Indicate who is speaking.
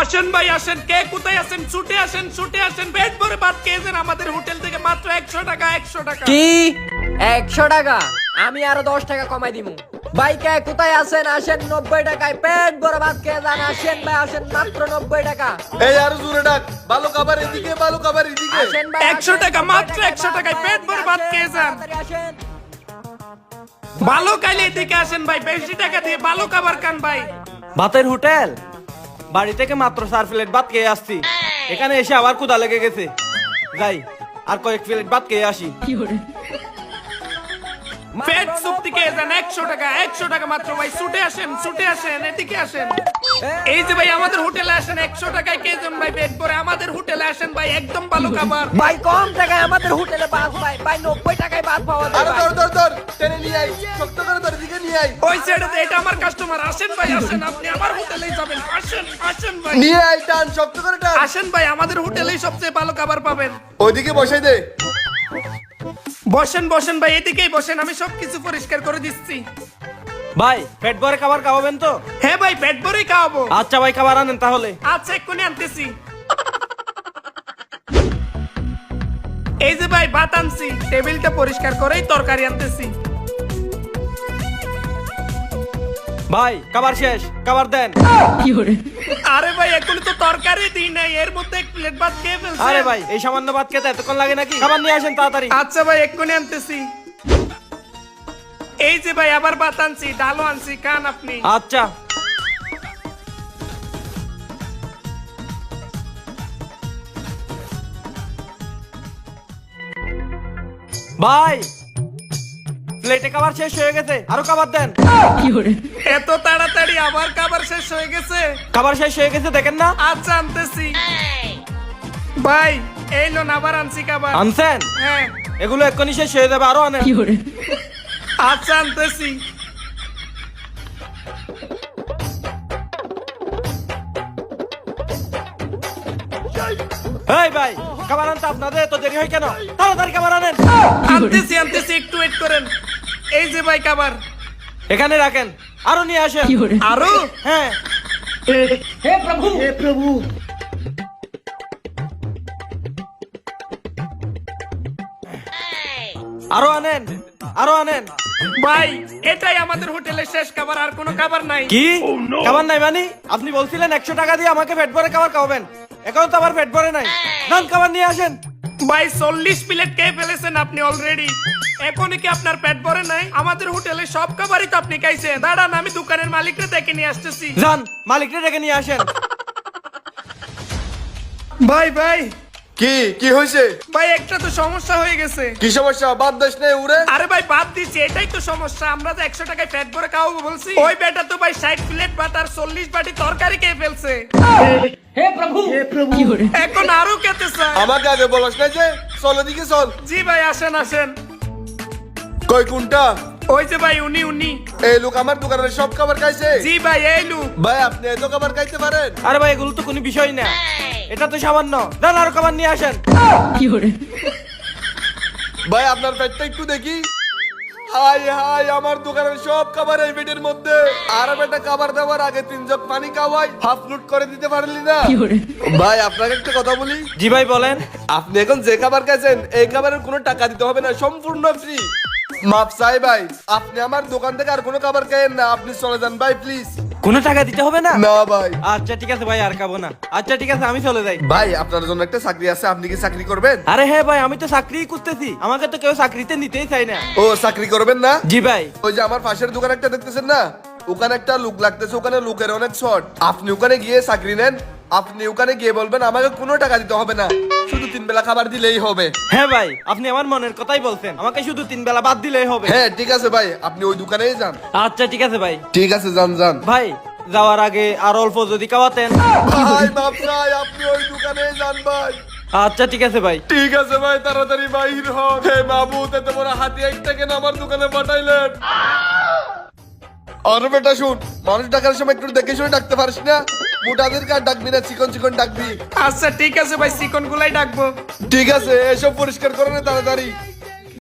Speaker 1: আসেন ভাই আসেন, কে কোথায় আছেন? ছুটে আসেন, ছুটে আসেন, পেট ভরে ভাত খেয়েছেন আমাদের হোটেল থেকে মাত্র 100 টাকা, 100 টাকা।
Speaker 2: কি 100 টাকা? আমি আরো 10 টাকা কমাই দিমু। ভাই কে কোথায় আছেন? আসেন 90 টাকায় পেট ভরে ভাত খেয়ে যান। আসেন ভাই আসেন, মাত্র 90 টাকা।
Speaker 3: এই আর জোরে ডাক, ভালো খাবার এদিকে, ভালো খাবার এদিকে।
Speaker 2: আসেন ভাই
Speaker 1: 100 টাকা, মাত্র 100 টাকায় পেট ভরে ভাত খেয়ে যান।
Speaker 2: তাড়াতাড়ি আসেন।
Speaker 1: ভালো খাইলে এদিকে আসেন ভাই, বেশি টাকা দিয়ে ভালো খাবার খান ভাই।
Speaker 4: ভাতের হোটেল, বাড়ি থেকে মাত্র 4 প্লেট ভাত খেয়ে আসছি, এখানে এসে আবার ক্ষুধা লেগে গেছে। যাই আর কয়েক প্লেট ভাত খেয়ে আসি।
Speaker 1: পেট স্যুপ থেকে যান 100 টাকা, 100 টাকা মাত্র ভাই। ছুটে আসেন, ছুটে আসেন, এদিকে আসেন। এই যে ভাই আমাদের হোটেলে আসেন, 100 টাকায় খেয়ে যান ভাই পেট ভরে। আমাদের হোটেলে আসেন ভাই, একদম ভালো খাবার।
Speaker 2: ভাই কম টাকায় আমাদের হোটেলে ভাত ভাই, ভাই 90 টাকায় ভাত পাওয়া যায়
Speaker 3: আরে
Speaker 2: ভাই।
Speaker 3: ধর ধর ধর, টেনে নিয়ে আই, শক্ত করে ধর, এদিকে নিয়ে আই।
Speaker 1: ওই সাইডে এটা আমার কাস্টমার। আসেন ভাই আসেন, আপনি আমার হোটেলেই যাবেন। আসেন, আসেন ভাই,
Speaker 3: নিয়ে আই, টান, শক্ত করে টান।
Speaker 1: আসেন ভাই, আমাদের হোটেলেই সবচেয়ে ভালো খাবার পাবেন।
Speaker 3: ওইদিকে বসাই দে।
Speaker 1: বসেন বসেন ভাই, এদিকেই বসেন, আমি সবকিছু পরিষ্কার করে দিচ্ছি।
Speaker 4: ভাই পেট ভরে খাবার খাওয়াবেন তো?
Speaker 1: হ্যাঁ ভাই, পেট ভরেই খাওয়াবো।
Speaker 4: আচ্ছা ভাই, খাবার আনেন তাহলে।
Speaker 1: আচ্ছা, এক্ষুনি আনতেছি। এই যে ভাই ভাত আনছি, টেবিলটা পরিষ্কার করেই তরকারি আনতেছি।
Speaker 4: ভাই খাবার শেষ, খাবার দেন।
Speaker 1: আরে ভাই এখনো তো তরকারি দিই নাই, এর মধ্যে এক প্লেট ভাত খেয়ে ফেলছে।
Speaker 4: আরে ভাই এই সামান্য ভাত খেতে এতক্ষণ লাগে নাকি? খাবার নিয়ে আসেন তাড়াতাড়ি।
Speaker 1: আচ্ছা ভাই, এক্ষুনি আনতেছি। এই যে ভাই আবার ভাত আনছি, ডালও আনছি, খান আপনি।
Speaker 4: আচ্ছা ভাই, প্লেটে খাবার শেষ হয়ে গেছে, আরো খাবার দেন।
Speaker 1: এত তাড়াতাড়ি আবার খাবার শেষ হয়ে গেছে?
Speaker 4: খাবার শেষ হয়ে গেছে দেখেন না?
Speaker 1: আচ্ছা আনতেছি। ভাই এই লোন, আবার আনছি খাবার।
Speaker 4: আনছেন?
Speaker 1: হ্যাঁ।
Speaker 4: এগুলো এক্ষুনি শেষ হয়ে যাবে, আরো আনেন।
Speaker 1: আচ্ছা আনতেছি।
Speaker 4: এই ভাই, খাবার আনতে আপনাদের এত দেরি হয় কেন? তাড়াতাড়ি খাবার আনেন।
Speaker 1: আনতেছি আনতেছি, একটু ওয়েট করেন। এই যে ভাই খাবার।
Speaker 4: এখানে রাখেন, আরো নিয়ে আসেন।
Speaker 1: আরো?
Speaker 4: হ্যাঁ আরো আনেন, আরো আনেন।
Speaker 1: ভাই এটাই আমাদের হোটেলের শেষ খাবার, আর কোনো খাবার নাই।
Speaker 4: কি খাবার নাই মানে? আপনি বলছিলেন 100 টাকা দিয়ে আমাকে পেট ভরে খাবার খাওয়াবেন, এখন তো আবার পেট ভরে নাই। নান খাবার নিয়ে আসেন।
Speaker 1: ভাই 40 প্লেট খেয়ে ফেলেছেন আপনি অলরেডি, এখনই কি আপনার পেট ভরে নাই? আমাদের হোটেলে সব খাবারই তো আপনি খাইছেন। দাঁড়ান, আমি দোকানের মালিককে ডেকে নিয়ে আসতেছি।
Speaker 4: যান মালিককে ডেকে নিয়ে আসেন।
Speaker 1: ভাই ভাই
Speaker 3: কি কি হয়েছে?
Speaker 1: ভাই, একটা তো সমস্যা হয়ে গেছে।
Speaker 3: কি সমস্যা? বাদ দাস নেই উড়ে।
Speaker 1: আরে ভাই বাদ দিচ্ছি, এটাই তো সমস্যা। আমরা যে 100 টাকায় পেট ভরে খাওয়াবো বলছি, ওই বেটা তো ভাই 60 প্লেট ভাত আর 40 বাটি তরকারি খেয়ে ফেলছে। এখন আরো খেতে চায়।
Speaker 3: আমাকে আগে বলস না যে চল এদিকে চল।
Speaker 1: জি ভাই, আসেন আসেন।
Speaker 3: কই কোনটা?
Speaker 1: ওই যে ভাই উনি উনি।
Speaker 3: এই লোক আমার দোকানের সব খাবার খাইছে।
Speaker 1: জি ভাই, এই লুক।
Speaker 3: ভাই আপনি এত খাবার খাইতে পারেন?
Speaker 4: আরে ভাই এগুলো তো কোনো বিষয় না, এটা তো সামান্য। যান আরো খাবার নিয়ে আসেন।
Speaker 3: ভাই আপনার পেটটা একটু দেখি। হাই হাই, আমার দোকানের সব খাবার এই পেটের মধ্যে। আর বেটা খাবার দেওয়ার আগে 3 জগ পানি খাওয়াই, হাফ লুট করে দিতে পারলি না? ভাই আপনাকে একটা কথা বলি।
Speaker 4: জি ভাই বলেন।
Speaker 3: আপনি এখন যে খাবার খাইছেন এই খাবারের কোনো টাকা দিতে হবে না, সম্পূর্ণ ফ্রি। মাপ চাই ভাই, আপনি আমার দোকান থেকে আর কোনো খাবার খাইয়েন না, আপনি চলে যান ভাই প্লিজ।
Speaker 4: কোনো টাকা দিতে হবে না?
Speaker 3: না ভাই।
Speaker 4: আচ্ছা ঠিক আছে ভাই, আর খাবো না। আচ্ছা ঠিক আছে, আমি চলে যাই।
Speaker 3: ভাই আপনার জন্য একটা চাকরি আছে, আপনি কি চাকরি করবেন?
Speaker 4: আরে হ্যাঁ ভাই, আমি তো চাকরি খুঁজতেছি, আমাকে তো কেউ চাকরিতে নিতেই চাই না।
Speaker 3: ও চাকরি করবেন না?
Speaker 4: জি ভাই।
Speaker 3: ওই যে আমার পাশের দোকান একটা দেখতেছেন না, ওখানে একটা লোক লাগতেছে, ওখানে লোকের অনেক শর্ট। আপনি ওখানে গিয়ে চাকরি নেন। আপনি ওখানে গিয়ে বলবেন আমাকে কোনো টাকা দিতে হবে না, শুধু 3 বেলা খাবার দিলেই হবে।
Speaker 4: হ্যাঁ ভাই, আপনি আমার মনের কথাই বলছেন, আমাকে শুধু 3 বেলা ভাত দিলেই হবে।
Speaker 3: হ্যাঁ ঠিক আছে ভাই, আপনি ওই দোকানেই যান।
Speaker 4: আচ্ছা ঠিক আছে ভাই।
Speaker 3: ঠিক আছে যান যান।
Speaker 4: ভাই যাওয়ার আগে আর অল্প যদি খাওয়াতেন।
Speaker 3: ভাই মাপ চাই, আপনি ওই দোকানেই যান ভাই।
Speaker 4: আচ্ছা ঠিক আছে ভাই।
Speaker 3: ঠিক আছে ভাই, তাড়াতাড়ি বাইর হন। হে মাহবুব, এত বড় হাতি একটা কেন আমার দোকানে পাঠাইলেন? আর বেটা শুন, মানুষ ডাকার সময় একটু দেখে শুনে ডাকতে পারিস না? মোটাদেরকে আর ডাকবি না, চিকন চিকন ডাকবি।
Speaker 1: আচ্ছা ঠিক আছে ভাই, চিকন গুলাই ডাকবো।
Speaker 3: ঠিক আছে, এসব পরিষ্কার করে নে তাড়াতাড়ি।